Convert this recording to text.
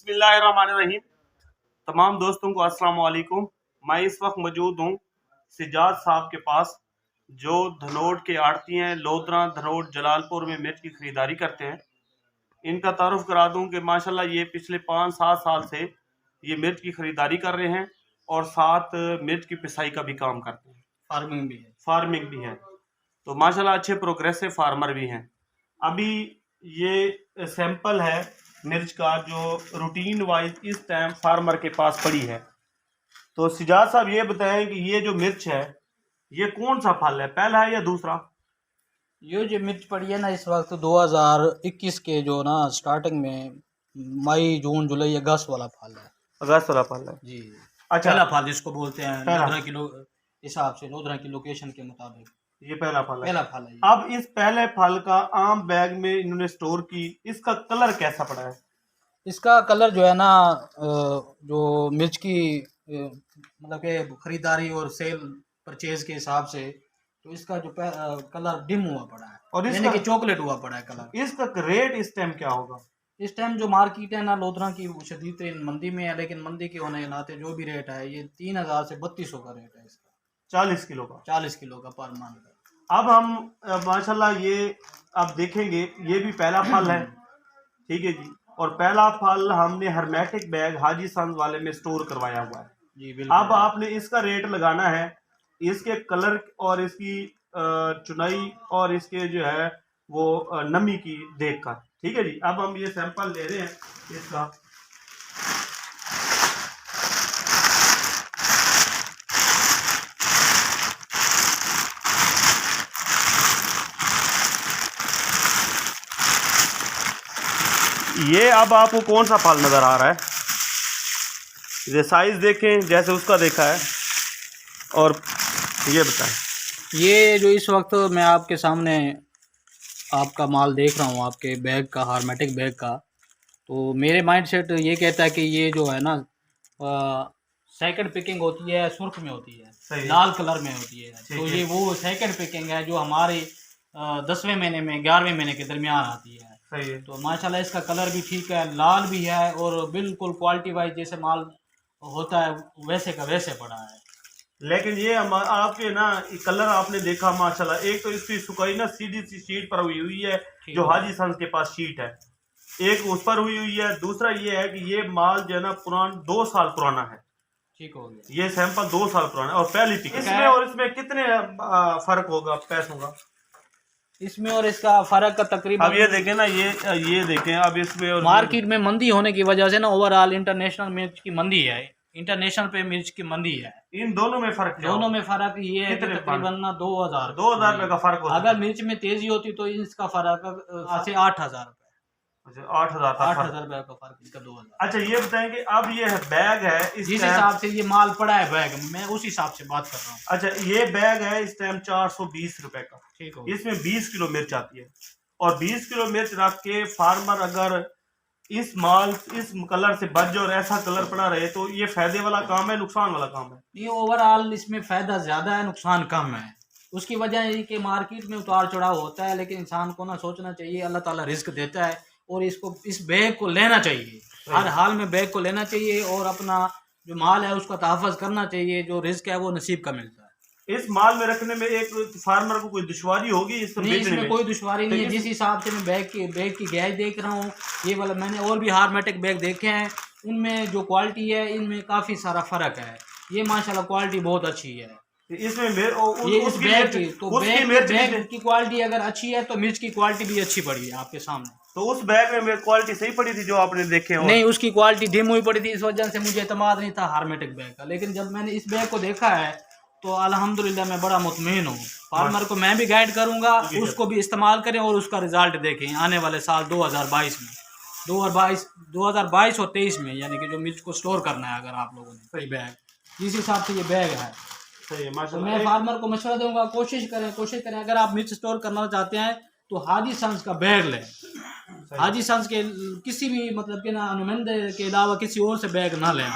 बिस्मिल्लाहिर्रहमानिर्रहीम। तमाम दोस्तों को अस्सलाम वालेकुम। मैं इस वक्त मौजूद हूँ सिजाद साहब के पास, जो धनोट के आड़ती हैं। लोधरा, धनोट, जलालपुर में मिर्च की खरीदारी करते हैं। इनका तारुफ करा दूं कि माशाल्लाह ये पिछले 5-7 साल से ये मिर्च की खरीदारी कर रहे हैं और साथ मिर्च की पिसाई का भी काम करते हैं। फार्मिंग भी है, तो माशाल्लाह अच्छे प्रोग्रेसिव फार्मर भी हैं। अभी ये सैंपल है मिर्च का जो रूटीन वाइज इस टाइम फार्मर के पास पड़ी है। तो सिजाद साहब ये बताएं कि ये जो मिर्च है ये कौन सा फल है, पहला है या दूसरा? ये जो मिर्च पड़ी है ना इस वक्त 2021 के जो ना स्टार्टिंग में मई, जून, जुलाई, अगस्त वाला फल है। अगस्त वाला फल है जी। अच्छा, पहला फल जिसको बोलते हैं पहला लोधरा की हिसाब से, लोधरा की लोकेशन के मुताबिक ये पहला फल है। पहला फल है ये। अब इस पहले फल का आम बैग में इन्होंने स्टोर की, इसका कलर कैसा पड़ा है? इसका कलर जो है ना जो मिर्च की मतलब के खरीदारी और सेल परचेज के हिसाब से, तो इसका जो कलर डिम हुआ पड़ा है और यानी कि चॉकलेट हुआ पड़ा है कलर। इसका रेट इस टाइम क्या होगा? इस टाइम जो मार्केट है ना लोधरा की वो शदीद तरीन मंदी में है, लेकिन मंदी के होने के नाते जो भी रेट है ये 3000 से 3200 का रेट है इसका, 40 किलो का 40 किलो का पर मन का। अब हम माशाल्लाह ये अब देखेंगे, ये भी पहला फल है, ठीक है जी। और पहला फल हमने हर्मेटिक बैग हाजी संस वाले में स्टोर करवाया हुआ है जी बिल्कुल। अब आपने इसका रेट लगाना है इसके कलर और इसकी चुनाई और इसके जो है वो नमी की देखकर, ठीक है जी। अब हम ये सैंपल ले रहे हैं इसका। ये अब आपको कौन सा फल नजर आ रहा है? ये साइज देखें जैसे उसका देखा है, और ये बताएं। ये जो इस वक्त मैं आपके सामने आपका माल देख रहा हूँ, आपके बैग का, हार्मेटिक बैग का, तो मेरे माइंड सेट ये कहता है कि ये जो है ना सेकंड पिकिंग होती है, सुर्ख में होती है, लाल कलर में होती है। तो ये वो सेकंड पिकिंग है जो हमारे 10वें महीने में 11वें महीने के दरमियान आती है। सही है। तो माशाल्लाह इसका कलर भी ठीक है, लाल भी है, और बिल्कुल क्वालिटी वाइज जैसे माल होता है वैसे का वैसे पड़ा है। लेकिन ये आपके ना कलर आपने देखा माशाल्लाह, एक तो इसकी सुखाई ना सीधी सी शीट पर हुई है जो हाजी संस के पास शीट है, एक उस पर हुई है। दूसरा ये है कि ये माल जो है ना 2 साल पुराना है, ठीक हो गया। ये सैंपल 2 साल पुराना है और पहली पिक। इसमें और इसमें कितने फर्क होगा पैसों का? इसमें और इसका फर्क का तकरीबन, अब ये देखें ना, ये देखें अब इसमें और मार्केट में मंदी होने की वजह से ना ओवरऑल इंटरनेशनल मिर्च की मंदी है, इंटरनेशनल पे मिर्च की मंदी है। इन दोनों में फर्क क्या दोनों होगा? में फर्क ये है कि तकरीबन ना 2000 रुपए का फर्क होता है। अगर मिर्च में तेजी होती तो इसका फर्क से 8000 रुपए। अच्छा, 8000 रुपए का फर्क, इसका 2000। अच्छा ये बताएं कि अब ये बैग है जिस हिसाब से ये माल पड़ा है बैग, मैं उस हिसाब से बात कर रहा हूँ। अच्छा ये बैग है इस टाइम 420 रुपए का, ठीक हो। इसमें 20 किलो मिर्च आती है, और 20 किलो मिर्च रख के फार्मर अगर इस कलर से बच जाए और ऐसा कलर पड़ा रहे तो ये फायदे वाला काम है, नुकसान वाला काम है? ये ओवरऑल इसमें फायदा ज्यादा है, नुकसान कम है। उसकी वजह ये कि मार्केट में उतार चढ़ाव होता है, लेकिन इंसान को ना सोचना चाहिए, अल्लाह ताला रिस्क देता है और इसको इस बैग को लेना चाहिए, हर हाल में बैग को लेना चाहिए और अपना जो माल है उसका तहफ़्फ़ुज़ करना चाहिए। जो रिस्क है वो नसीब का मिलता है। इस माल में रखने में एक फार्मर को कोई दुश्वारी होगी इसको नहीं, इसमें कोई दुश्वारी नहीं है। जिस हिसाब से मैं बैग की गैज देख रहा हूँ, ये वाला मैंने और भी हार्मेटिक बैग देखे हैं, उनमें जो क्वालिटी है इनमें काफ़ी सारा फ़र्क है। ये माशाल्लाह क्वालिटी बहुत अच्छी है इसमें ये इस बैग की। तो बैग की क्वालिटी अगर अच्छी है तो मिर्च की क्वालिटी भी अच्छी पड़ी है आपके सामने। तो उस बैग में क्वालिटी सही पड़ी थी जो आपने देखे हो? नहीं, उसकी क्वालिटी डिम हुई पड़ी थी, इस वजह से मुझे एतमाद नहीं था हार्मेटिक बैग का। लेकिन जब मैंने इस बैग को देखा है तो अल्हम्दुलिल्लाह मैं बड़ा मुतमईन हूँ। फार्मर को मैं भी गाइड करूँगा, उसको भी इस्तेमाल करें और उसका रिजल्ट देखें आने वाले साल 2022 में, 2022 और 23 में, यानी कि जो मिर्च को स्टोर करना है अगर आप लोगों ने सही बैग, जिस हिसाब से ये बैग है तो मैं फार्मर को मशवरा दूंगा, कोशिश करें अगर आप मिर्च स्टोर करना चाहते हैं तो हाजी संस का बैग लें। हाजी संस के किसी भी मतलब के ना अनुबंध के अलावा किसी और से बैग ना लें।